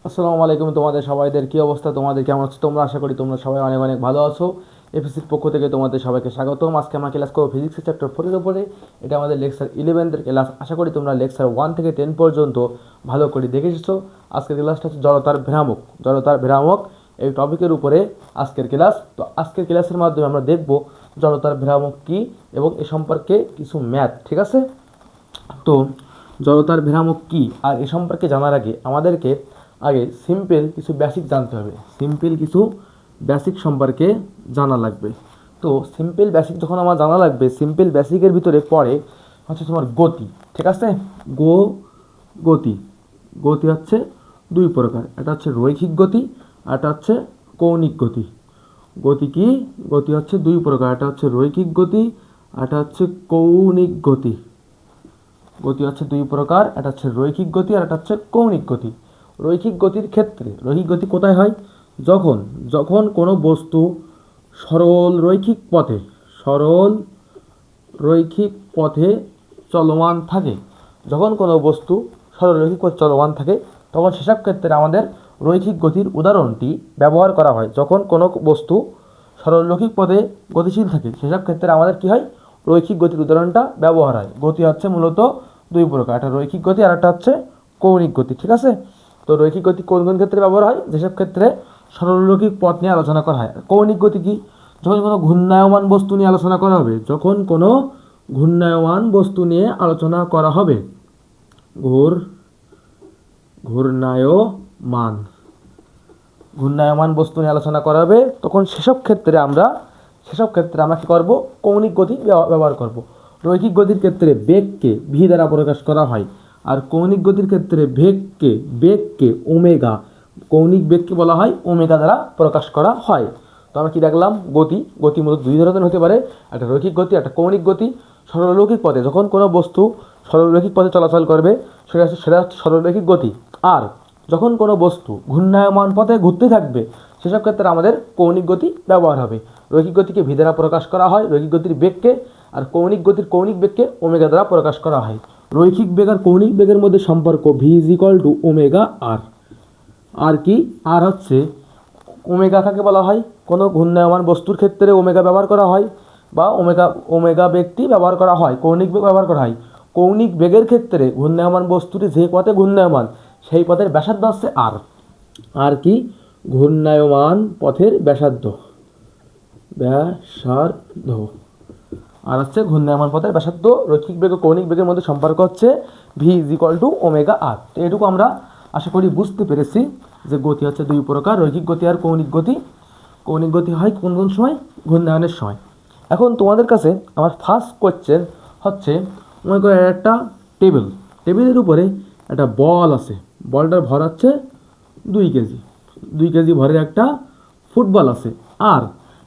আসসালামু আলাইকুম। তোমাদের সবাইদের কী অবস্থা, তোমাদের কেমন আছো তোমরা? আশা করি তোমরা সবাই অনেক অনেক ভালো আছো। এফএসির পক্ষ থেকে তোমাদের সবাইকে স্বাগতম। আজকে আমরা ক্লাস করবো ফিজিক্সের চ্যাপ্টার 4-এর উপরে। এটা আমাদের লেকচার 11-এর ক্লাস। আশা করি তোমরা লেকচার 1 থেকে 10 পর্যন্ত ভালো করে দেখে এসেছো। আজকের ক্লাসটা হচ্ছে জড়তার ভ্রামক এই টপিকের উপরে আজকের ক্লাস। তো আজকের ক্লাসের মাধ্যমে আমরা দেখব জড়তার ভ্রামক কী এবং এ সম্পর্কে কিছু ম্যাথ, ঠিক আছে? তো জড়তার ভ্রামক কী আর এ সম্পর্কে জানার আগে আমাদেরকে সিম্পল কিছু বেসিক জানতে হবে। সিম্পল কিছু বেসিক সম্পর্কে জানা লাগবে। তো সিম্পল বেসিক যখন আমার জানা লাগবে, সিম্পল বেসিকের ভিতরে পড়ে হচ্ছে তোমার গতি, ঠিক আছে? গতি গতি হচ্ছে দুই প্রকার, এটা হচ্ছে রৈখিক গতি আর এটা হচ্ছে কৌণিক গতি। গতি কি? গতি হচ্ছে দুই প্রকার, এটা হচ্ছে রৈখিক গতি আর এটা হচ্ছে কৌণিক গতি। গতি হচ্ছে দুই প্রকার, এটা হচ্ছে রৈখিক গতি আর এটা হচ্ছে কৌণিক গতি। রৈখিক গতির ক্ষেত্রে রৈখিক গতি কোথায় হয়? যখন যখন কোনো বস্তু সরল রৈখিক পথে চলমান থাকে। যখন কোনো বস্তু সরল রৈখিক পথে চলমান থাকে তখন সেসব ক্ষেত্রে আমাদের রৈখিক গতির উদাহরণটি ব্যবহার করা হয়। যখন কোনো বস্তু সরলরৈখিক পথে গতিশীল থাকে সেসব ক্ষেত্রে আমাদের কী হয়? রৈখিক গতির উদাহরণটা ব্যবহার হয়। গতি হচ্ছে মূলত দুই প্রকার, একটা রৈখিক গতি আর একটা হচ্ছে কৌণিক গতি, ঠিক আছে? তো রৈখিক গতি কোন কোন ক্ষেত্রে ব্যবহার হয়? যেসব ক্ষেত্রে সরলরৈখিক পথ নিয়ে আলোচনা করা হয়। কৌণিক গতি কি? যখন কোনো ঘূর্ণায়মান বস্তু নিয়ে আলোচনা করা হবে। যখন কোনো ঘূর্ণায়মান বস্তু নিয়ে আলোচনা করা হবে, ঘূর্ণায়মান বস্তু নিয়ে আলোচনা করা হবে, তখন সেসব ক্ষেত্রে আমরা কী করব? কৌণিক গতি ব্যবহার করব। রৈখিক গতির ক্ষেত্রে বেগকে ভি দ্বারা প্রকাশ করা হয়, আর কৌণিক গতির ক্ষেত্রে বেগকে ওমেগা, কৌণিক বেগকে বলা হয় ওমেগা দ্বারা প্রকাশ করা হয়। তো আমরা কি দেখলাম? গতি মূলত দুই ধরনের হতে পারে, একটা রৈখিক গতি, একটা কৌণিক গতি। সরলরৈখিক পথে যখন কোনো বস্তু সরলরৈখিক পথে চলাচল করবে সেটা হচ্ছে সরলরৈখিক গতি। আর যখন কোনো বস্তু ঘূর্ণায়মান পথে ঘুরতে থাকবে সেসব ক্ষেত্রে আমাদের কৌণিক গতি ব্যবহার হবে। রৈখিক গতিকে ভি দ্বারা প্রকাশ করা হয়, রৈখিক গতির বেগকে, আর কৌণিক বেগকে ওমেগা দ্বারা প্রকাশ করা হয়। রৈখিক বেগ আর কৌণিক বেগের মধ্যে সম্পর্ক V is equal to omega R. R কি? আর হচ্ছে ওমেগা কাকে বলা হয়? কোনো ঘূর্ণায়মান বস্তুর ক্ষেত্রে ওমেগা ব্যবহার করা হয়, বা ওমেগা বেগটি ব্যবহার করা হয়, কৌণিক বেগ ব্যবহার করা হয়। কৌণিক বেগের ক্ষেত্রে ঘূর্ণায়মান বস্তুটি যে পথে ঘূর্ণায়মান সেই পথের ব্যাসার্ধ হচ্ছে আর। আর কি? ঘূর্ণায়মান পথের ব্যাসার্ধ আর হচ্ছে ঘূর্ণায়মান পথের ব্যাসার্ধ। রৈখিক বেগ ও কৌণিক বেগের মধ্যে সম্পর্ক হচ্ছে V is equal to omega R. তো এটুকু আমরা আশা করি বুঝতে পেরেছি যে গতি হচ্ছে দুই প্রকার, রৈখিক গতি আর কৌণিক গতি। কৌণিক গতি হয় কোন কোন সময়? ঘূর্ণায়নের সময়। এখন তোমাদের কাছে আমার ফার্স্ট কোয়েশ্চেন হচ্ছে, মনে করো একটা টেবিলের উপরে একটা বল আছে, বলটার ভর হচ্ছে 2 কেজি ভরের একটা ফুটবল আছে, আর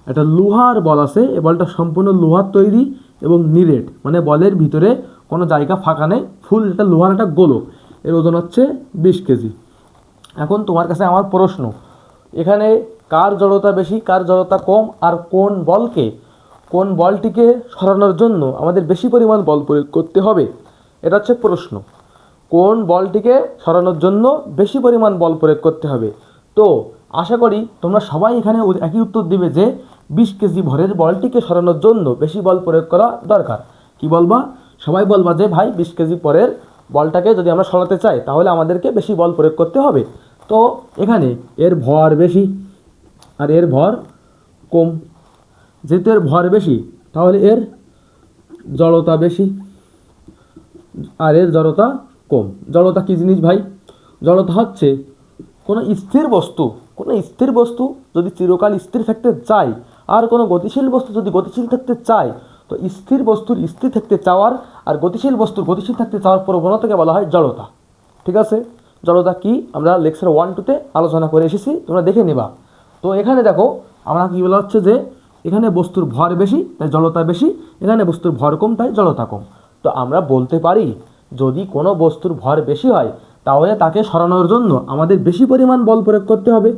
একটা লোহার বল আছে। এই বলটা সম্পূর্ণ লোহার তৈরি এবং নিরেট, মানে বলের ভিতরে কোনো জায়গা ফাঁকা নেই, ফুল একটা লোহার একটা গোলক। এর ওজন হচ্ছে 20 কেজি। এখন তোমার কাছে আমার প্রশ্ন, এখানে কার জড়তা বেশি, কার জড়তা কম, আর কোন বলটিকে সরানোর জন্য আমাদের বেশি পরিমাণ বল প্রয়োগ করতে হবে? এটা হচ্ছে প্রশ্ন। কোন বলটিকে সরানোর জন্য বেশি পরিমাণ বল প্রয়োগ করতে হবে? তো আশা করি তোমরা সবাই এখানে একই উত্তর দিবে যে 20 কেজি ভরের বলটিকে সরানোর জন্য বেশি বল প্রয়োগ করা দরকার। কি বলবা? সবাই বলবা যে ভাই 20 কেজি পরের বলটাকে যদি আমরা সরাতে চাই তাহলে আমাদেরকে বেশি বল প্রয়োগ করতে হবে। তো এখানে এর ভর বেশি আর এর ভর কম। যেহেতু এর ভর বেশি তাহলে এর জড়তা বেশি আর এর জড়তা কম। জড়তা কী জিনিস ভাই? জড়তা হচ্ছে কোনো স্থির বস্তু যদি চিরকাল স্থির থাকতে চায়, আর কোনো গতিশীল বস্তু যদি গতিশীল থাকতে চায়, তো স্থির বস্তুর স্থির থাকতে চাওয়ার আর গতিশীল বস্তুর গতিশীল থাকতে চাওয়ার প্রবণতাকে বলা হয় জড়তা, ঠিক আছে? জড়তা কি আমরা লেকচার 1-2-তে আলোচনা করে এসেছি, তোমরা দেখে নিবা। তো এখানে দেখো আমরা কী বলা হচ্ছে যে এখানে বস্তুর ভর বেশি তাই জড়তা বেশি, এখানে বস্তুর ভর কম তাই জড়তা কম। তো আমরা বলতে পারি যদি কোনো বস্তুর ভর বেশি হয় তাহলে তাকে সরানোর জন্য আমাদের বেশি পরিমাণ বল প্রয়োগ করতে হবে,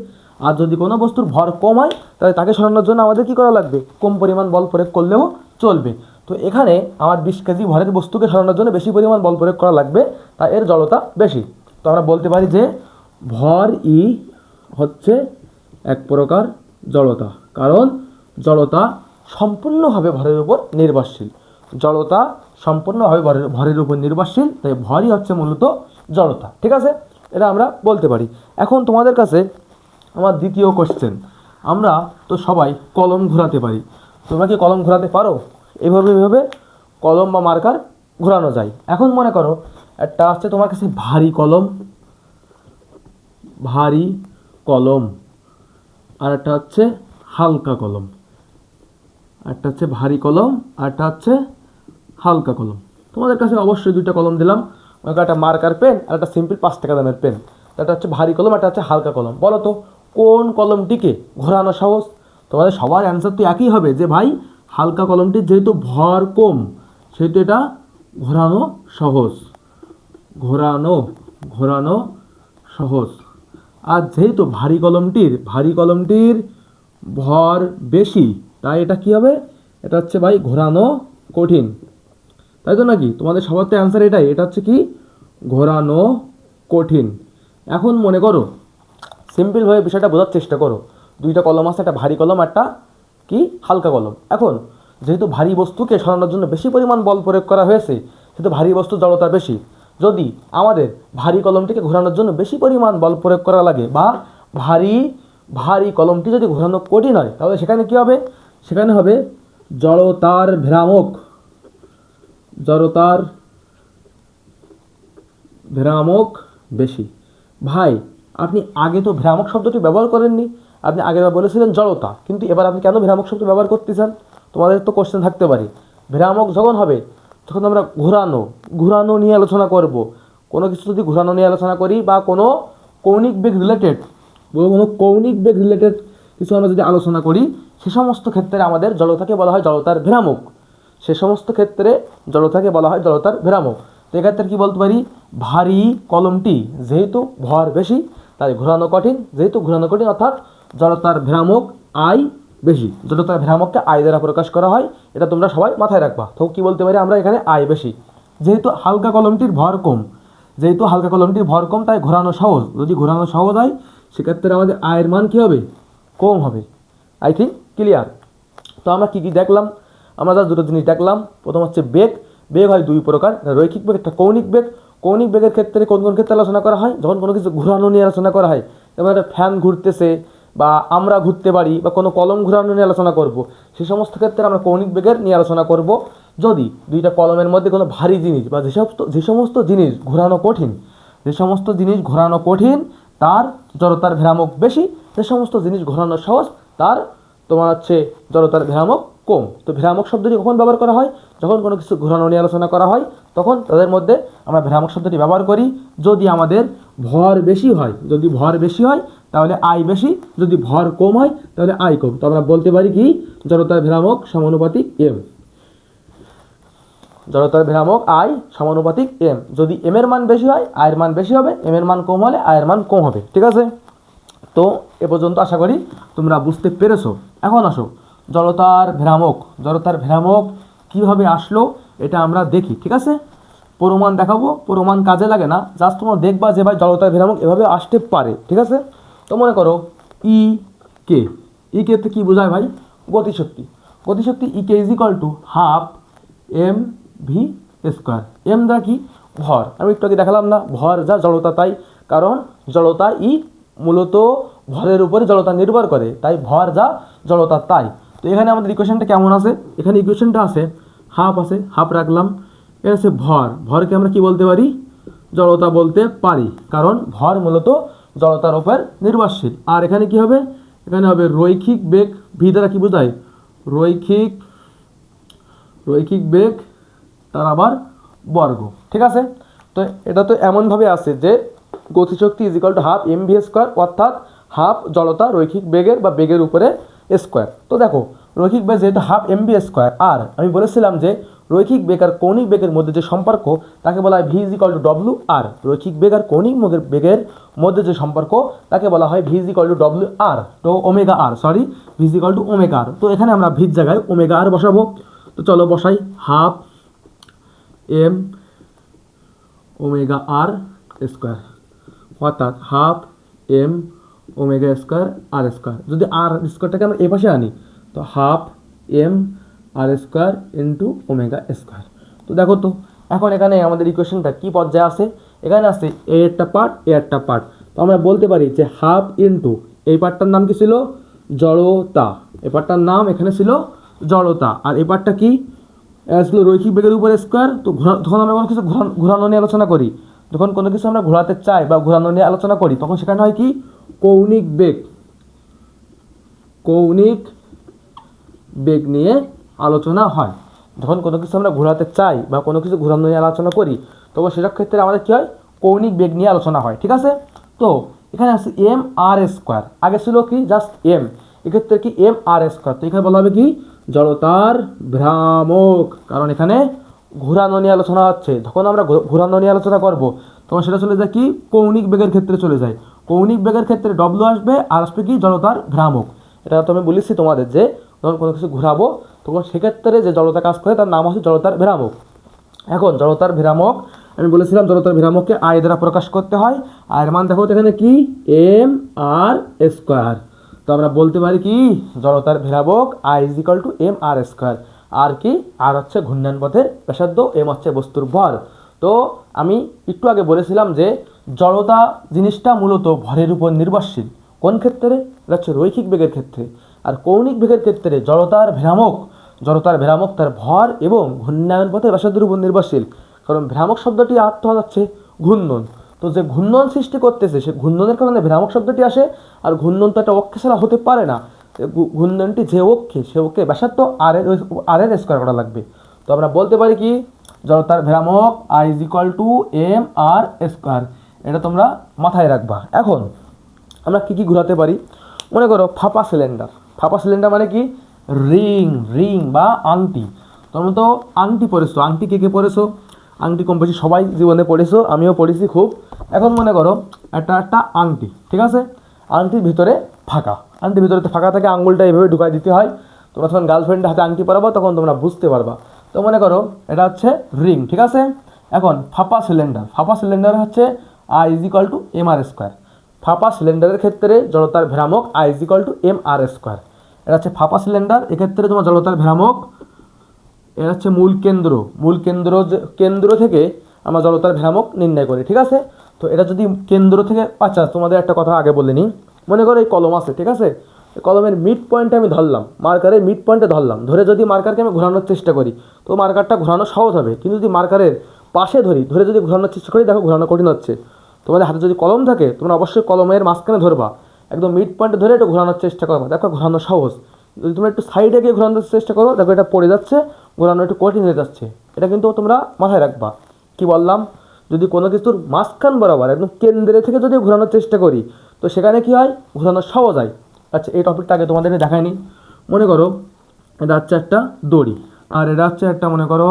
আর যদি কোনো বস্তুর ভর কম হয় তাহলে তাকে সরানোর জন্য আমাদের কী করা লাগবে? কম পরিমাণ বল প্রয়োগ করলেও চলবে। তো এখানে আমার 20 কেজি ভরের বস্তুকে সরানোর জন্য বেশি পরিমাণ বল প্রয়োগ করা লাগবে, তাই এর জড়তা বেশি। তো আমরা বলতে পারি যে ভর ই হচ্ছে এক প্রকার জড়তা, কারণ জড়তা সম্পূর্ণভাবে ভরের উপর নির্ভরশীল। জড়তা সম্পূর্ণভাবে ভরের উপর নির্ভরশীল, তাই ভরই হচ্ছে মূলত জড়তা। ঠিক আছে, এটা আমরা বলতে পারি। এখন তোমাদের কাছে আমার দ্বিতীয় কোশ্চেন, আমরা তো সবাই কলম ঘোরাতে পারি, তোমরা কি কলম ঘোরাতে পারো? এইভাবে কলম বা মার্কার ঘোরানো যায়। এখন মনে করো একটা আসছে তোমার কাছে ভারী কলম, আর একটা হচ্ছে হালকা কলম। একটা হচ্ছে ভারী কলম, আর একটা হচ্ছে হালকা কলম। তোমাদের কাছে অবশ্যই দুইটা কলম দিলাম, একটা মার্কার পেন আর একটা সিম্পল 5 টাকা দামের পেন। একটা হচ্ছে ভারী কলম, একটা হচ্ছে হালকা কলম। বলো তো কোন কলমটিকে ঘোরানো সহজ? তোমাদের সবার অ্যান্সার তো একই হবে যে ভাই হালকা কলমটির যেহেতু ভর কম সেহেতু এটা ঘোরানো সহজ। ঘোরানো সহজ। আর যেহেতু ভারী কলমটির ভর বেশি, তাই এটা কি হবে? এটা হচ্ছে ভাই ঘোরানো কঠিন, তাই তো নাকি? তোমাদের সবার তো অ্যান্সার এটাই, এটা হচ্ছে কি ঘোরানো কঠিন। এখন মনে করো সিম্পলভাবে বিষয়টা বোঝার চেষ্টা করো। দুইটা কলম আছে, একটা ভারী কলম, একটা কি হালকা কলম। এখন যেহেতু ভারী বস্তুকে সরানোর জন্য বেশি পরিমাণ বল প্রয়োগ করা হয়েছে, সেহেতু ভারী বস্তুর জড়তা বেশি। যদি আমাদের ভারী কলমটিকে ঘোরানোর জন্য বেশি পরিমাণ বল প্রয়োগ করা লাগে, বা ভারী কলমটি যদি ঘোরানো কঠিন হয়, তাহলে সেখানে কি হবে? সেখানে হবে জড়তার ভ্রামক বেশি। ভাই আপনি আগে তো ভ্রামক শব্দটি ব্যবহার করেননি, আপনি আগে বলেছিলেন জড়তা, কিন্তু এবার আপনি কেন ভ্রামক শব্দ ব্যবহার করতেছেন? তোমাদের তো কোশ্চেন থাকতে পারে। ভ্রামক যখন হবে তখন আমরা ঘোরানো নিয়ে আলোচনা করব। কোনো কিছু যদি ঘোরানো নিয়ে আলোচনা করি, বা কোনো কৌণিক বেগ রিলেটেড কিছু আমরা যদি আলোচনা করি, সে সমস্ত ক্ষেত্রে আমাদের জড়তাকে বলা হয় জড়তার ভ্রামক। তো এক্ষেত্রে কী বলতে পারি? ভারী কলমটি যেহেতু ভর বেশি তাই ঘোরানো কঠিন, অর্থাৎ জড়তার ভ্রামক আই বেশি। জড়তার ভ্রামককে আই দ্বারা প্রকাশ করা হয়, এটা তোমরা সবাই মাথায় রাখবা। তো কী বলতে পারি আমরা এখানে? আই বেশি। যেহেতু হালকা কলমটির ভর কম, তাই ঘোরানো সহজ। যদি ঘোরানো সহজ হয় সেক্ষেত্রে আমাদের আয়ের মান কী হবে? কম হবে। I think clear. তো আমরা কী দেখলাম? আমরা যা দুটো জিনিস দেখলাম, প্রথম হচ্ছে বেগ হয় দুই প্রকার, রৈখিক বেগ, একটা কৌণিক বেগ। কৌণিক বেগের ক্ষেত্রে কোন ক্ষেত্রে আলোচনা করা হয়? যখন কোনো কিছু ঘোরানো নিয়ে আলোচনা করা হয়, যেমন একটা ফ্যান ঘুরতেছে, বা আমরা ঘুরতে পারি, বা কোনো কলম ঘোরানো নিয়ে আলোচনা করব, সেই সমস্ত ক্ষেত্রে আমরা কৌণিক বেগের নিয়ে আলোচনা করব। যদি দুইটা কলমের মধ্যে কোনো ভারী জিনিস বা যে সমস্ত জিনিস ঘোরানো কঠিন তার জড়তার ভ্রামক বেশি, যে সমস্ত জিনিস ঘোরানো সহজ তার তোমার হচ্ছে জড়তার ভ্রামক কম। তো ভ্রামক শব্দটি কখন ব্যবহার করা হয়? যখন কোনো কিছু ঘোরানো নিয়ে আলোচনা করা হয়, তখন তাদের মধ্যে আমরা ভ্রামক শব্দটি ব্যবহার করি। যদি আমাদের ভর বেশি হয় তাহলে আই বেশি, যদি ভর কম হয় তাহলে আই কম। তো আমরা বলতে পারি কি? জড়তার ভ্রামক সমানুপাতিক এম। জড়তার ভ্রামক আই সমানুপাতিক এম। যদি এম এর মান বেশি হয় আয়ের মান বেশি হবে, এম এর মান কম হলে আয়ের মান কম হবে। ঠিক আছে, তো এ পর্যন্ত আশা করি তোমরা বুঝতে পেরেছো। এখন আসো জড়তার ভ্রামক কীভাবে আসলো এটা আমরা দেখি। ঠিক আছে, প্রমাণ দেখাবো, প্রমাণ কাজে লাগে না, জাস্ট তোমরা দেখবা যে ভাই জড়তার ভ্রামক এভাবে আসতে পারে। ঠিক আছে, তো মনে করো ই কে তে কী বোঝায় ভাই? গতিশক্তি E K is equal to half M V square. M দ্বারা কি? ভর। আমি একটু আগে দেখালাম না, ভর যা জড়তা তাই, কারণ জড়তা ই মূলত ভরের উপরে জড়তা নির্ভর করে, তাই ভর যা জড়তা তাই। তো এখানে আমাদের ইকুয়েশনটা কেমন আছে? এখানে ইকুয়েশনটা আছে হাফ রাখলাম, এর আছে ভরকে আমরা কি বলতে পারি? জড়তা বলতে পারি, কারণ ভর মূলত জড়তার উপর নির্ভরশীল। আর এখানে কি হবে? এখানে হবে রৈখিক বেগ। ভি দ্বারা কি বোঝায়? রৈখিক বেগ তার আবার বর্গ। ঠিক আছে, তো এটা তো এমনভাবে আছে যে গতিশক্তি is equal to half M V square, অর্থাৎ হাফ জড়তা রৈখিক বেগের বা বেগের উপরে স্কোয়ার। তো দেখো রৈখিক বেগ যেহেতু হাফ এম ভি স্কোয়ার, আর আমি বলেছিলাম যে রৈখিক বেগ আর কৌণিক বেগের মধ্যে যে সম্পর্ক তাকে বলা হয় V is equal to W R. রৈখিক বেগ আর কৌণিক বেগের মধ্যে যে সম্পর্ক তাকে বলা হয় V is equal to W R, তো omega R, V is equal to omega R. তো এখানে আমরা ভির জায়গায় ওমেগা আর বসাবো। তো চলো বসাই, হাফ এম ওমেগা আর স্কোয়ার, অর্থাৎ হাফ এম ওমেগা স্কোয়ার আর স্কোয়ার। যদি আর স্কোয়ারটাকে আমরা এ পাশে আনি তো half M R square into omega square. তো দেখো তো এখন এখানে আমাদের ইকুয়েশনটা কী পর্যায়ে আছে, এখানে আছে এ একটা পার্ট এ একটা পার্ট। তো আমরা বলতে পারি যে হাফ ইন্টু এই পার্টটার নাম কি ছিল, জড়তা। এই পার্টটার নাম এখানে ছিল জড়তা। আর এই পার্টটা কি ছিল রৈখিক বেগের উপর স্কোয়ার। তো যখন আমরা কোনো কিছু ঘোরানো নিয়ে আলোচনা করি, যখন কোনো কিছু আমরা ঘোরাতে চাই বা ঘোরানো নিয়ে আলোচনা করি, তখন সেখানে হয় কি কৌণিক বেগ, কৌণিক বেগ নিয়ে আলোচনা হয়। যখন কোনো কিছু আমরা ঘোরাতে চাই বা কোনো কিছু ঘোরানো নিয়ে আলোচনা করি, তখন সেসব ক্ষেত্রে আমাদের কী হয়, কৌণিক বেগ নিয়ে আলোচনা হয়। ঠিক আছে, তো এখানে আছে এম আর স্কোয়ার, আগে ছিল কি জাস্ট এম, এক্ষেত্রে কি এম আর স্কোয়ার। তো এখানে বলা হবে কি জড়তার ভ্রামক, কারণ এখানে ঘোরানো নিয়ে আলোচনা হচ্ছে। যখন আমরা ঘোরানো নিয়ে আলোচনা করব তখন সেটা চলে যায় কি কৌণিক বেগের ক্ষেত্রে চলে যায়। কৌণিক বেগের ক্ষেত্রে ডব্লিউ আসবে আর আসবে কি জড়তার ভ্রামক। এটা তো আমি বলেছি তোমাদের যে যখন কোনো কিছু ঘোরাবো তখন সেক্ষেত্রে যে জড়তা কাজ করে তার নাম হচ্ছে জড়তার ভ্রামক। এখন জড়তার ভ্রামক আমি বলেছিলাম জড়তার ভ্রামককে আই দ্বারা প্রকাশ করতে হয়। আয়ের মান দেখো এখানে কি এম আর স্কোয়ার। তো আমরা বলতে পারি কি জড়তার ভ্রামক I is equal to M R square. R কি আর হচ্ছে ঘূর্ণায়ন পথের ব্যাসার্ধ, এম হচ্ছে বস্তুর ভর। তো আমি একটু আগে বলেছিলাম যে জড়তা জিনিসটা মূলত ভরের উপর নির্ভরশীল। কোন ক্ষেত্রে? এটা হচ্ছে রৈখিক বেগের ক্ষেত্রে। আর কৌণিক বেগের ক্ষেত্রে জড়তার ভ্রামক তার ভর এবং ঘূর্ণায়ন পথের ব্যাসার্ধের উপর নির্ভরশীল। কারণ ভ্রামক শব্দটি অর্থ হচ্ছে ঘূর্ণন। তো যে ঘূর্ণন সৃষ্টি করতেছে সে ঘূর্ণনের কারণে ভ্রামক শব্দটি আসে। আর ঘূর্ণন তো একটা অক্ষে ছাড়া হতে পারে না। ঘূর্ণনটি যে অক্ষে সে অক্ষে ব্যাসার্ধ আর এর স্কোয়ার করা লাগবে। তো আমরা বলতে পারি কি জড়তার ভ্রামক I is equal to M R square. এটা তোমরা মাথায় রাখবা। এখন আমরা কী কী ঘোরাতে পারি, মনে করো ফাঁপা সিলিন্ডার। ফাঁপা সিলিন্ডার মানে কি রিং বা আংটি। তোমরা তো আংটি পড়েছো, আংটি কে পড়েছো? আংটি কম বেশি সবাই জীবনে পড়েছো, আমিও পড়েছি খুব। এখন মনে করো একটা আংটি, ঠিক আছে, আংটির ভিতরে ফাঁকা, আংটির ভিতরে তো ফাঁকা থাকে, আঙুলটা এভাবে ঢুকাই দিতে হয়। তোমরা যখন গার্লফ্রেন্ডের হাতে আংটি পরাবো তখন তোমরা বুঝতে পারবা। তো মনে করো এটা হচ্ছে রিং, ঠিক আছে। এখন ফাঁপা সিলিন্ডার হচ্ছে I is equal to M R square. ফাঁপা সিলিন্ডারের ক্ষেত্রে জড়তার ভ্রামক I is equal to M R square. এটা হচ্ছে ফাঁপা সিলিন্ডার, এক্ষেত্রে তোমার জড়তার ভ্রামক, এটা হচ্ছে মূল কেন্দ্র থেকে আমরা জড়তার ভ্রামক নির্ণয় করি, ঠিক আছে। তো এটা যদি কেন্দ্র থেকে, আচ্ছা তোমাদের একটা কথা আগে বলে নিই। মনে করো এই কলম আছে, ঠিক আছে, কলমের মিড পয়েন্টে আমি ধরলাম, মার্কারের মিড পয়েন্টে ধরলাম, ধরে যদি মার্কারকে আমি ঘোরানোর চেষ্টা করি তো মার্কারটা ঘোরানো সহজ হবে। কিন্তু যদি মার্কারের পাশে ধরে যদি ঘোরানোর চেষ্টা করি, দেখো ঘোরানো কঠিন হচ্ছে। তোমাদের হাতে যদি কলম থাকে তোমরা অবশ্যই কলমের মাঝখানে ধরবা, একদম মিড পয়েন্টে ধরে একটু ঘোরানোর চেষ্টা করবা, দেখো ঘোরানো সহজ। যদি তোমরা একটু সাইডে গিয়ে ঘোরানোর চেষ্টা করো, দেখো এটা পড়ে যাচ্ছে, ঘোরানো একটু কঠিন হয়ে যাচ্ছে। এটা কিন্তু তোমরা মাথায় রাখবা। কি বললাম, যদি কোনো কিছুর মাঝখান বরাবর একদম কেন্দ্রে থেকে যদি ঘোরানোর চেষ্টা করি তো সেখানে কি হয়, ঘোরানো সহজ হয়। আচ্ছা এই টপিকটা আগে তোমাদের দেখায়নি। মনে করো এটা হচ্ছে একটা দড়ি আর এটা হচ্ছে একটা মনে করো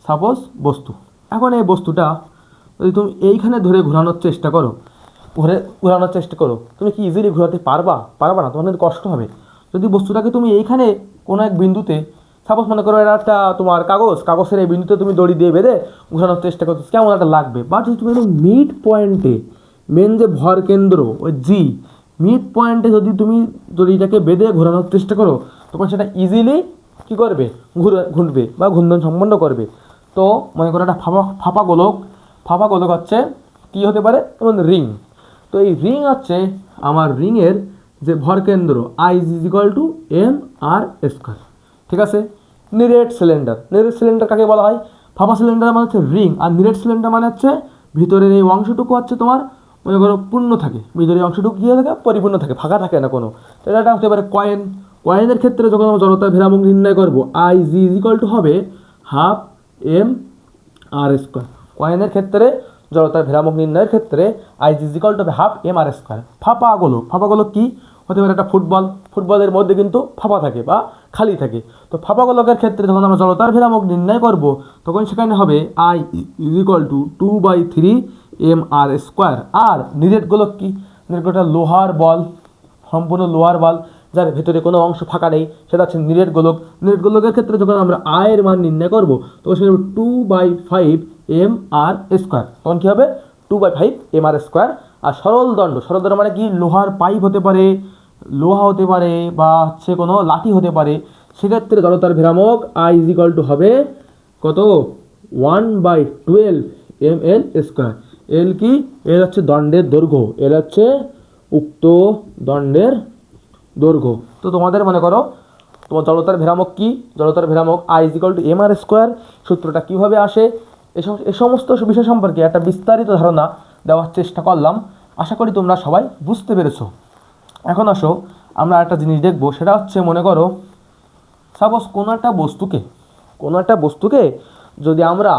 সাপোজ বস্তু। এখন এই বস্তুটা যদি তুমি এইখানে ধরে ঘোরানোর চেষ্টা করো, তুমি কি ইজিলি ঘোরাতে পারবা না? তোমার কিন্তু কষ্ট হবে। যদি বস্তুটাকে তুমি এইখানে কোনো এক বিন্দুতে, সাপোজ মনে করো এটা একটা তোমার কাগজের এই বিন্দুতে তুমি দড়ি দিয়ে বেঁধে ঘোরানোর চেষ্টা করছো, কেমন একটা লাগবে। বাট যদি তুমি একদম মিড পয়েন্টে, মেন যে ভর কেন্দ্র ওই জি মিড পয়েন্টে যদি তুমি দড়িটাকে বেঁধে ঘোরানোর চেষ্টা করো তখন সেটা ইজিলি কী করবে, ঘুরবে বা ঘূর্ণন সম্পন্ন করবে। তো মনে করো একটা ফাঁপা গোলক হচ্ছে কী হতে পারে, যেমন রিং। তো এই রিং হচ্ছে আমার রিংয়ের যে ভর কেন্দ্র I is equal to M R square, ঠিক আছে। নিরেট সিলিন্ডার কাকে বলা হয়? ফাঁপা সিলিন্ডার মানে হচ্ছে রিং, আর নিরেট সিলিন্ডার মানে হচ্ছে ভিতরের এই অংশটুকু হচ্ছে তোমার মনে করো পূর্ণ থাকে, ভিতরের অংশটুকু কী থাকে, পরিপূর্ণ থাকে, ফাঁকা থাকে না কোনো। তো এটা হতে পারে কয়েনের ক্ষেত্রে যখন আমরা জড়তার ভ্রামক নির্ণয় করবো I G is equal to হবে হাফ এম আর স্কোয়ার। কয়েনের ক্ষেত্রে জড়তার ভ্রামক নির্ণয়ের ক্ষেত্রে I G is equal to হবে হাফ এম আর স্কোয়ার। ফাঁপা গোলক কি হতে পারে? একটা ফুটবলের মধ্যে কিন্তু ফাঁপা থাকে বা খালি থাকে। তো ফাঁপা গোলকের ক্ষেত্রে যখন আমরা জড়তার ভ্রামক নির্ণয় করব তখন সেখানে হবে I is equal to 2/3 M R square. আর নিরেট গোলক কি? নিরেট গোলকটা সম্পূর্ণ লোহার বল যার ভেতরে কোনো অংশ ফাঁকা নেই, সেটা হচ্ছে নিরেট গোলকের ক্ষেত্রে যখন আমরা আয়ের মান নির্ণয় করবো তখন সেটা হবে 2/5 এম আর স্কোয়ার। তখন কী হবে, 2/5 এম আর স্কোয়ার। আর সরল দণ্ড মানে কি, লোহার পাইপ হতে পারে, লোহা হতে পারে, বা হচ্ছে কোনো লাঠি হতে পারে, সেক্ষেত্রে জড়তার ভ্রামক আই ইজ ইকুয়াল টু হবে কত, 1/12 ml স্কোয়ার। এল কি, এল হচ্ছে দণ্ডের দৈর্ঘ্য, এল হচ্ছে উক্ত দণ্ডের দৈর্ঘ্য। তো তোমাদের মনে করো তোমার জড়তার ভ্রামক কি, জড়তার ভ্রামক I is equal to M R square. সূত্রটা কীভাবে আসে, এ সমস্ত বিষয় সম্পর্কে একটা বিস্তারিত ধারণা দেওয়ার চেষ্টা করলাম। আশা করি তোমরা সবাই বুঝতে পেরেছো। এখন আসো আমরা একটা জিনিস দেখবো, সেটা হচ্ছে মনে করো সাপোজ কোনো একটা বস্তুকে যদি আমরা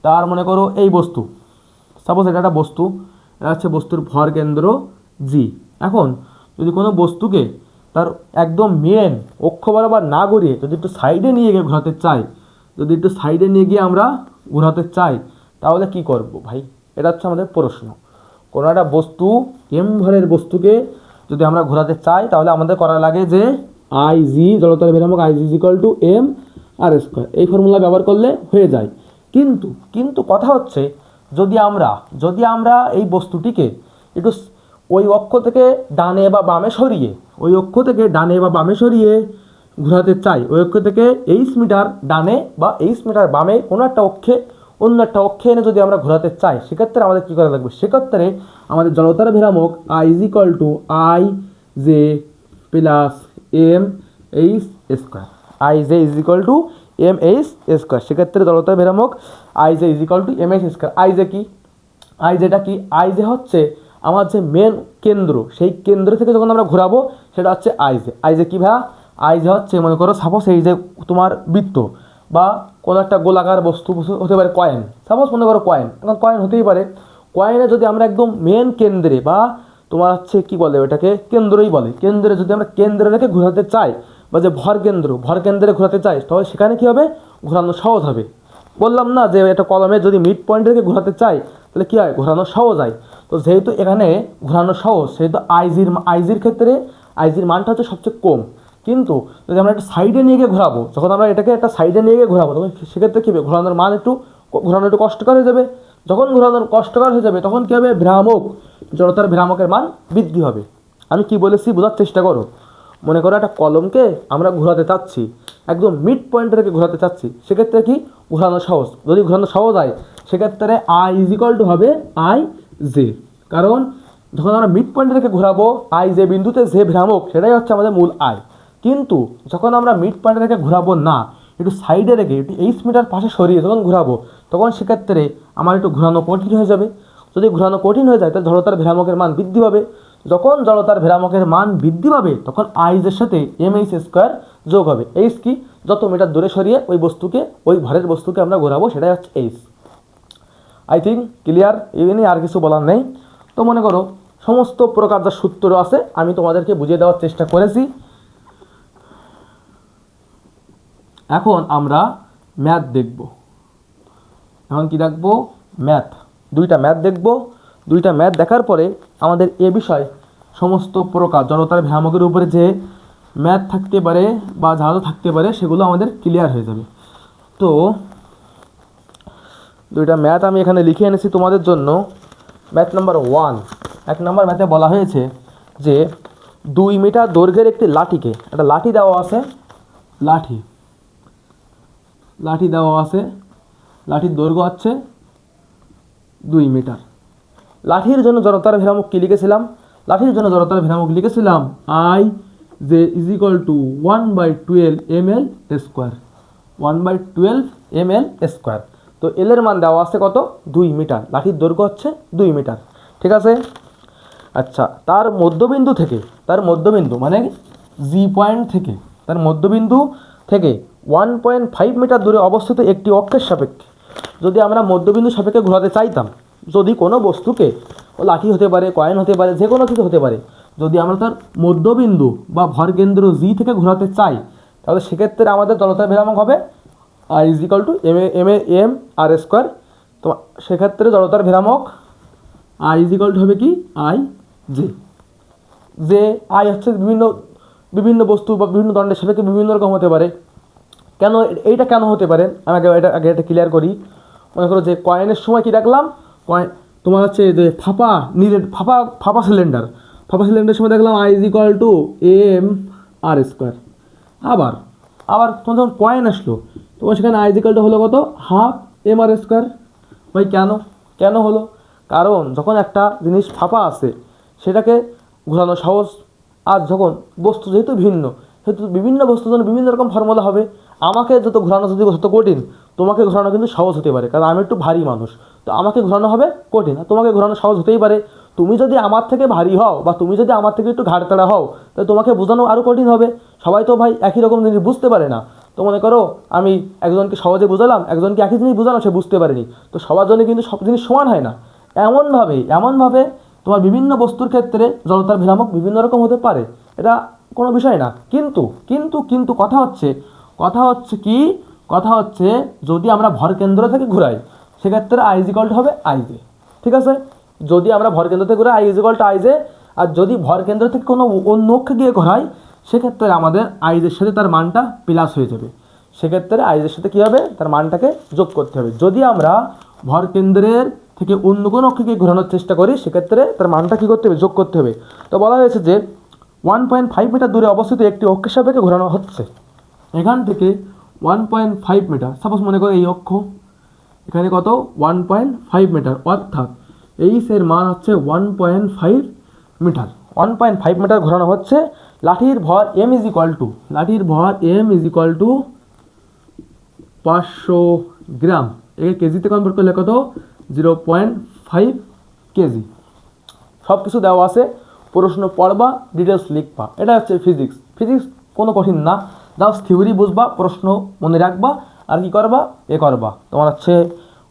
তার মনে করো এই বস্তু, সাপোজ এটা একটা বস্তু, এটা হচ্ছে বস্তুর ভর কেন্দ্র জি। এখন যদি কোনো বস্তুকে তার একদম মেন অক্ষ বরাবর না ঘুরিয়ে যদি একটু সাইডে নিয়ে গিয়ে ঘোরাতে চাই, আমরা ঘোরাতে চাই, তাহলে কি করব ভাই, এটা হচ্ছে আমাদের প্রশ্ন। কোনো একটা বস্তু এম ভরের বস্তুকে যদি আমরা ঘোরাতে চাই, তাহলে আমাদের করা লাগে যে আই জি, জড়তার ভ্রামক I G equal to M R square, এই ফর্মুলা ব্যবহার করলে হয়ে যায়। কিন্তু কথা হচ্ছে যদি আমরা এই বস্তুটিকে একটু ওই অক্ষ থেকে ডানে বা বামে সরিয়ে ঘোরাতে চাই, ওই অক্ষ থেকে 8 মিটার ডানে বা 8 মিটার বামে কোনো একটা অক্ষে অন্য একটা অক্ষে এনে যদি আমরা ঘোরাতে চাই, সেক্ষেত্রে আমাদের কী করা লাগবে, সেক্ষেত্রে আমাদের জড়তার ভ্রামক I is equal to I J plus M H square, I J is equal to M H square. সেক্ষেত্রে জড়তার ভ্রামক I J is equal to M H square. I জেটা কি, আই জে হচ্ছে আমার যে মেন কেন্দ্র, সেই কেন্দ্র থেকে যখন আমরা ঘোরাবো সেটা হচ্ছে আই জে কী ভাইয়া, আই জে হচ্ছে মনে করো সাপোজ এই যে তোমার বৃত্ত বা কোনো একটা গোলাকার বস্তু হতে পারে, কয়েন, সাপোজ মনে করো কয়েন, এখন কয়েন হতেই পারে, কয়েনে যদি আমরা একদম মেন কেন্দ্রে বা তোমার হচ্ছে কী বলে ওটাকে, কেন্দ্রই বলে, কেন্দ্রে যদি আমরা কেন্দ্রে রেখে ঘোরাতে চাই, বা যে ভর কেন্দ্রে ঘোরাতে চাই, তাহলে সেখানে কী হবে, ঘোরানো সহজ হবে। বললাম না যে এটা কলমে যদি মিড পয়েন্ট রেখে ঘোরাতে চাই তাহলে কী হয়, ঘোরানো সহজ হয়। তো যেহেতু এখানে ঘোরানো সহজ, সেহেতু আইজির ক্ষেত্রে আইজির মানটা হচ্ছে সবচেয়ে কম। কিন্তু যদি আমরা একটা সাইডে নিয়ে গিয়ে ঘোরাবো, যখন আমরা এটাকে একটা সাইডে নিয়ে গিয়ে ঘোরাবো, তখন সেক্ষেত্রে কী হবে, ঘোরানো একটু কষ্টকর হয়ে যাবে। যখন ঘোরানোর কষ্টকর হয়ে যাবে, তখন কী হবে, জড়তার ভ্রামকের মান বৃদ্ধি হবে। আমি কি বলেছি বোঝার চেষ্টা করো। মনে করো একটা কলমকে আমরা ঘোরাতে চাচ্ছি, একদম মিড পয়েন্ট থেকে ঘোরাতে চাচ্ছি, সেক্ষেত্রে কি, ঘোরানো সহজ। যদি ঘোরানো সহজ হয়, সেক্ষেত্রে আই ইজ ইকুয়াল টু হবে আই জে, কারণ যখন আমরা মিড পয়েন্ট থেকে ঘোরাবো, আই যে বিন্দুতে যে ভ্রামক, সেটাই হচ্ছে আমাদের মূল আই। কিন্তু যখন আমরা মিড পয়েন্ট থেকে ঘোরাবো না, একটু সাইডে রেখে একটু 8 মিটার পাশে সরিয়ে যখন ঘোরাবো, তখন সেক্ষেত্রে আমার একটু ঘোরানো কঠিন হয়ে যাবে। যদি ঘোরানো কঠিন হয়ে যায়, তাহলে জড়তার ভ্রামকের মান বৃদ্ধি পাবে। যখন জড়তার ভ্রামকের মান বৃদ্ধি পাবে, তখন আইজের সাথে এম এইচ স্কোয়ার যোগ হবে। এইচ কি, যত মিটার দূরে সরিয়ে ওই ভরের বস্তুকে আমরা ঘোরাবো, সেটাই হচ্ছে এইচ। আই থিঙ্ক ক্লিয়ার, এই নিয়ে আর কিছু বলার নেই। তো মনে করো সমস্ত প্রকার যা সূত্র আছে আমি তোমাদেরকে বুঝিয়ে দেওয়ার চেষ্টা করেছি। এখন আমরা ম্যাথ দেখব। এখন কি দেখবো, দুইটা ম্যাথ দেখব। দুইটা ম্যাথ দেখার পরে আমাদের এ বিষয় সমস্ত প্রকার জড়তার ভ্রামকের উপরে যে ম্যাথ থাকতে পারে বা ধারণা থাকতে পারে, সেগুলো আমাদের ক্লিয়ার হয়ে যাবে। তো দুইটা ম্যাথ আমি এখানে লিখে এনেছি তোমাদের জন্য। ম্যাথ নাম্বার 1, 1 নম্বর ম্যাথে বলা হয়েছে যে 2 মিটার দৈর্ঘ্যের একটি লাঠিকে, একটা লাঠি দেওয়া আছে, লাঠির দৈর্ঘ্য হচ্ছে 2 মিটার। লাঠির জন্য জড়তার ভ্রামক কী লিখেছিলাম, I J is equal two 1/12 ml square, 1/12 ml square. তো এল এর মান দেওয়া আছে কত, 2 মিটার, লাঠির দৈর্ঘ্য হচ্ছে 2 মিটার, ঠিক আছে। আচ্ছা, তার মধ্যবিন্দু মানে জি পয়েন্ট থেকে, তার মধ্যবিন্দু থেকে 1.5 মিটার দূরে অবস্থিত একটি অক্ষের সাপেক্ষে যদি আমরা মধ্যবিন্দু সাপেক্ষে ঘোরাতে চাইতাম, যদি কোনো বস্তুকে, ও লাঠি হতে পারে, কয়েন হতে পারে, যে কোনো কিছু হতে পারে, যদি আমরা তার মধ্যবিন্দু বা ভরকেন্দ্র জি থেকে ঘোরাতে চাই, তাহলে সেক্ষেত্রে আমাদের জড়তার ভ্রামক হবে I is equal to M R square. তো সেক্ষেত্রে জড়তার ভ্রামক আই ইজ ইকুয়াল টু হবে কি, আই যে আই হচ্ছে বিভিন্ন বস্তু বা বিভিন্ন দণ্ডের সাপেক্ষে বিভিন্ন রকম হতে পারে। এইটা কেন হতে পারে, আমি আগে এটা ক্লিয়ার করি। মনে করো যে কয়েনের সময় কি রাখলাম, তোমার হচ্ছে যে ফাঁপা নিরেট ফাঁপা সিলিন্ডারের সময় দেখলাম I is equal to M R square. আবার তোমার যখন কয়েন আসলো তোমার সেখানে আই ইজ ইকুয়াল টু হলো কত, হাফ এম আর স্কোয়ার। ভাই কেন হলো? কারণ যখন একটা জিনিস ফাঁপা আছে সেটাকে ঘোরানো সহজ, আর যখন বস্তু যেহেতু ভিন্ন সেহেতু বিভিন্ন বস্তুর জন্য বিভিন্ন রকম ফর্মুলা হবে। আমাকে যত ঘোরানো যদি যত কঠিন, তোমাকে ঘোরানো কিন্তু সহজ হতে পারে, কারণ আমি একটু ভারী মানুষ, তো আমাকে ঘোরানো হবে কঠিন, আর তোমাকে ঘোরানো সহজ হতেই পারে। তুমি যদি আমার থেকে ভারী হও বা তুমি যদি আমার থেকে একটু ঘাড়তাড়া হও, তাহলে তোমাকে বোঝানো আরও কঠিন হবে। সবাই তো ভাই একই রকম জিনিস বুঝতে পারে না। তো মনে করো আমি একজনকে সহজে বোঝালাম, একজনকে একই জিনিস বোঝালাম, সে বুঝতে পারেনি, তো সবার জন্য কিন্তু সব জিনিস সমান হয় না। এমনভাবে তোমার বিভিন্ন বস্তুর ক্ষেত্রে জড়তার ভ্রামক বিভিন্ন রকম হতে পারে, এটা কোনো বিষয় না। কিন্তু কথা হচ্ছে যদি আমরা ভর কেন্দ্র থেকে ঘুরাই সেক্ষেত্রে আই ইজ ইকুয়াল টু হবে আই জে। ঠিক আছে, যদি আমরা ভর কেন্দ্র থেকে ঘুরাই I is equal to I J, আর যদি ভর কেন্দ্র থেকে কোনো অন্য অক্ষে গিয়ে ঘোরাই সেক্ষেত্রে আমাদের আইজের সাথে তার মানটা প্লাস হয়ে যাবে। সেক্ষেত্রে আইজের সাথে কী হবে, তার মানটাকে যোগ করতে হবে। যদি আমরা ভর কেন্দ্রের থেকে অন্য কোনো অক্ষকে ঘোরানোর চেষ্টা করি সেক্ষেত্রে তার মানটা কী করতে হবে, যোগ করতে হবে। তো বলা হয়েছে যে 1.5 মিটার দূরে অবস্থিত একটি অক্ষের সাপেক্ষে ঘোরানো হচ্ছে। এখান থেকে 1.5 মিটার, সাপোজ মনে করো এই অক্ষ, এখানে কত 1.5 মিটার, অর্থাৎ এইচের মান হচ্ছে 1.5 মিটার। 1.5 মিটার ঘোরানো হচ্ছে। লাঠির ভর এম ইজ ইকুয়াল টু 500 গ্রাম। একে কেজিতে কনভার্ট করলে কত, 0.5 কেজি। সব কিছু দেওয়া আছে, প্রশ্ন পড়বা, ডিটেলস লিখবা। এটা হচ্ছে ফিজিক্স কোনো কঠিন না, জাস্ট থিওরি বুঝবা, প্রশ্ন মনে রাখবা, আর কি করবা তোমার হচ্ছে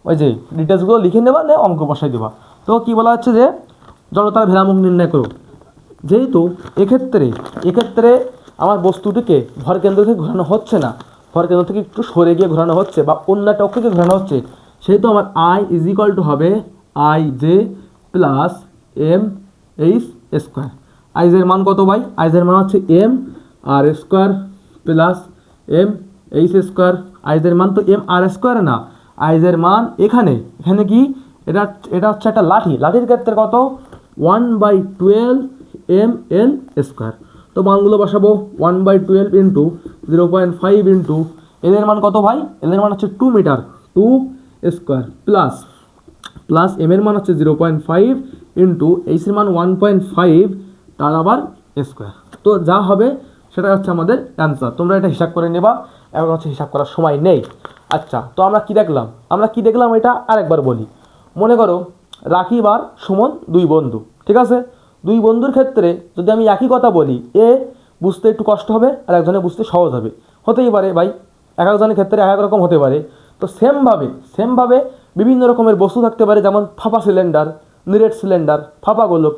ওই যে ডিটেলসগুলো লিখে নেবা, অঙ্ক বসাই দেবা। তো কি বলা হচ্ছে যে জড়তার ভ্রামক নির্ণয় করো। যেহেতু এক্ষেত্রে আমার বস্তুটিকে ভর কেন্দ্র থেকে ঘোরানো হচ্ছে না, ভর কেন্দ্র থেকে একটু সরে গিয়ে ঘোরানো হচ্ছে বা অন্য একটা অক্ষকে ঘোরানো হচ্ছে, সেহেতু আমার আই ইজ ইকুয়াল টু হবে I J plus M H square. আইজের মান কত ভাই, আইজের মান হচ্ছে M R square plus M H square. আইজের মান তো এম আর স্কোয়ার না, আইজের মান এখানে কি এটা হচ্ছে একটা লাঠির ক্ষেত্রে কত 1/12 এম এল স্কোয়ার। তো মানগুলো বসাবো 1/12 ইন্টু 0.5 ইন্টু এদের মান কত ভাই, এদের মান হচ্ছে 2 মিটার, 2 স্কোয়ার প্লাস এম এর মান হচ্ছে 0.5 ইন্টু এইচের মান 1.5 তার আবার স্কোয়ার। তো যা হবে সেটা হচ্ছে আমাদের অ্যান্সার। তোমরা এটা হিসাব করে নেবা, এখন হচ্ছে হিসাব করার সময় নেই। আচ্ছা, তো আমরা কি দেখলাম এটা আরেকবার বলি। মনে করো রাকিব আর সুমন দুই বন্ধু, ঠিক আছে। দুই বন্ধুর ক্ষেত্রে যদি আমি একই কথা বলি, এ বুঝতে একটু কষ্ট হবে আর একজনে বুঝতে সহজ হবে, হতেই পারে ভাই, এক একজনের ক্ষেত্রে এক এক রকম হতে পারে। তো সেমভাবে বিভিন্ন রকমের বস্তু থাকতে পারে, যেমন ফাঁপা সিলিন্ডার, নিরেট সিলিন্ডার, ফাঁপা গোলক,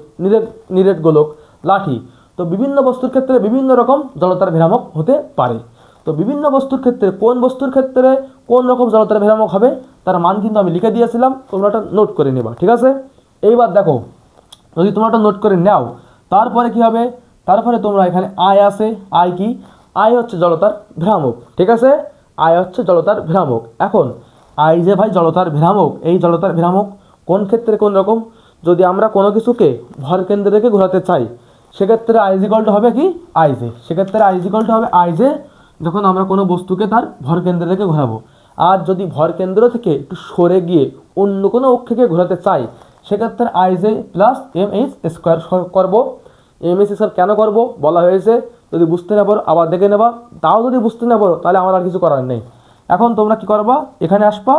নিরেট গোলক, লাঠি। তো বিভিন্ন বস্তুর ক্ষেত্রে বিভিন্ন রকম জড়তার ভ্রামক হতে পারে। তো বিভিন্ন বস্তুর ক্ষেত্রে কোন রকম জড়তার ভ্রামক হবে তার মান কিন্তু আমি লিখে দিয়েছিলাম, তোমরা এটা নোট করে নেবা, ঠিক আছে। এইবার দেখো, যদি তোমরা এটা নোট করে নাও, তারপরে কি হবে, তারপরে তোমরা এখানে আয় আছে, আয় কি, আয় হচ্ছে জড়তার ভ্রামক, ঠিক আছে। আয় হচ্ছে জড়তার ভ্রামক। এখন আয় যে ভাই জড়তার ভ্রামক, এই জড়তার ভ্রামক কোন ক্ষেত্রে কোন রকম, যদি আমরা কোনো কিছুকে ভর কেন্দ্র থেকে ঘোরাতে চাই সেক্ষেত্রে আই ইজ ইকুয়াল টু হবে কি, আই জে। সেক্ষেত্রে আই ইজ ইকুয়াল টু হবে আই জে যখন আমরা কোনো বস্তুকে তার ভর কেন্দ্র থেকে ঘোরাবো। আর যদি ভর কেন্দ্র থেকে একটু সরে গিয়ে অন্য কোনো অক্ষকে ঘোরাতে চাই সেক্ষেত্রে I J plus M H square করবো। এম এইচ স্কোয়ার কেন করবো বলা হয়েছে, যদি বুঝতে না পারো আবার দেখে নেবা, তাও যদি বুঝতে না পারো তাহলে আমার আর কিছু করার নেই। এখন তোমরা কি করবা, এখানে আসবা,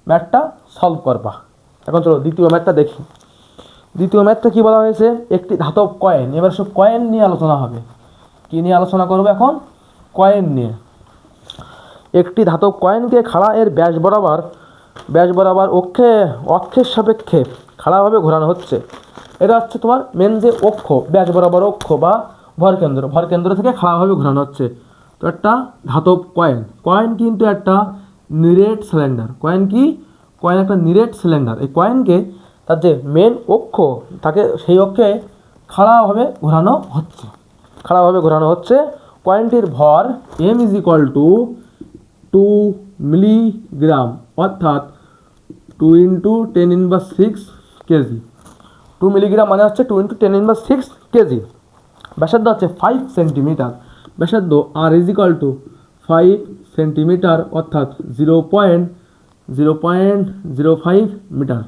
ম্যাথটা সলভ করবা। এখন চলো দ্বিতীয় ম্যাথটা দেখি। দ্বিতীয় ম্যাথটা কী বলা হয়েছে, একটি ধাতব কয়েন। এবার সব কয়েন নিয়ে আলোচনা হবে। কী নিয়ে আলোচনা করবো এখন, কয়েন নিয়ে। একটি ধাতব কয়েনকে খাড়া এর ব্যাস বরাবর অক্ষের সাপেক্ষে খাড়াভাবে ঘোরানো হচ্ছে। এটা হচ্ছে তোমার মেন যে অক্ষ, ব্যাস বরাবর অক্ষ বা ভরকেন্দ্র থেকে খাড়াভাবে ঘোরানো হচ্ছে। তো একটা ধাতব কয়েন কিন্তু একটা নিরেট সিলিন্ডার। কয়েন একটা নিরেট সিলিন্ডার। এই কয়েনকে তার যে মেন অক্ষ তাকে সেই অক্ষে খাড়াভাবে ঘোরানো হচ্ছে। কয়েনটির ভর M is equal to 2 milligram, অর্থাৎ 2 × 10⁻⁶ কেজি। 2 মিলিগ্রাম মানে হচ্ছে 2 × 10⁻6 কেজি। ব্যাসার্ধ হচ্ছে 5 সেন্টিমিটার। ব্যাসার্ধ R is equal to 5 centimetre অর্থাৎ 0.05 metre.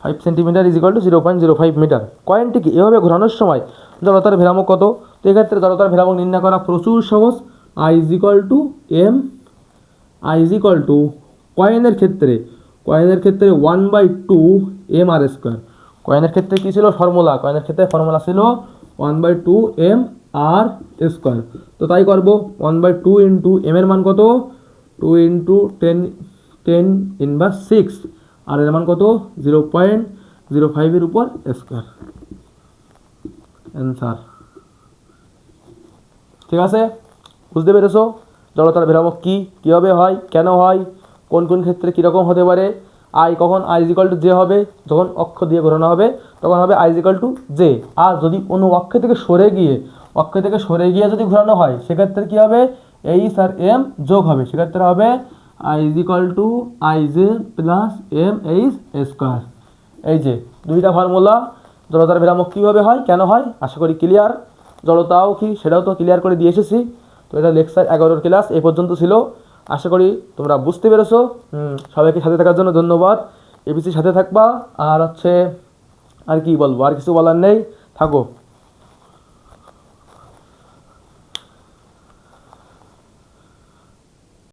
5 centimetre is equal to 0.05 metre. কয়েনটিকে এভাবে ঘোরানোর সময় জড়তার ভ্রামক কত? তো এক্ষেত্রে জড়তার ভ্রামক নির্ণয় করা প্রচুর সহজ। I is equal to M, I is equal to কয়েনের ক্ষেত্রে 1/2 এম আর স্কোয়ার। কয়েনের ক্ষেত্রে কী ছিল ফর্মুলা? কয়েনের ক্ষেত্রে ফর্মুলা ছিল 1/2 এম আর স্কোয়ার। তো তাই করবো 1/2 ইন্টু এম এর মান কত? 2 × 10⁻6 আর এর মান কত? 0.05 এর উপর স্কোয়ার। অ্যান্সার। ঠিক আছে, বুঝতে পেরেছো জড়তার ভ্রামক কী, কীভাবে হয়, কেন হয়, কোন কোন ক্ষেত্রে কীরকম হতে পারে। আই কখন I is equal to J হবে? যখন অক্ষ দিয়ে ঘোরানো হবে তখন হবে I is equal to J. আর যদি কোনো অক্ষ থেকে সরে গিয়ে যদি ঘোরানো হয় সেক্ষেত্রে কী হবে? এইচ আর এম যোগ হবে, সেক্ষেত্রে হবে I is equal to I J plus M H square. এই যে দুইটা ফর্মুলা। জড়তার ভ্রামক কীভাবে হয়, কেন হয়, আশা করি ক্লিয়ার। জড়তাও কি সেটাও তো ক্লিয়ার করে দিয়ে এসেছি। তো এটা লেকচার 11 ক্লাস এই পর্যন্ত ছিল। আশা করি তোমরা বুঝতে পেরেছো। সবাইকে সাথে থাকার জন্য ধন্যবাদ। এবিসির সাথে থাকবা। আর হচ্ছে আর কি বলবো, আর কিছু বলার নেই, থাকো।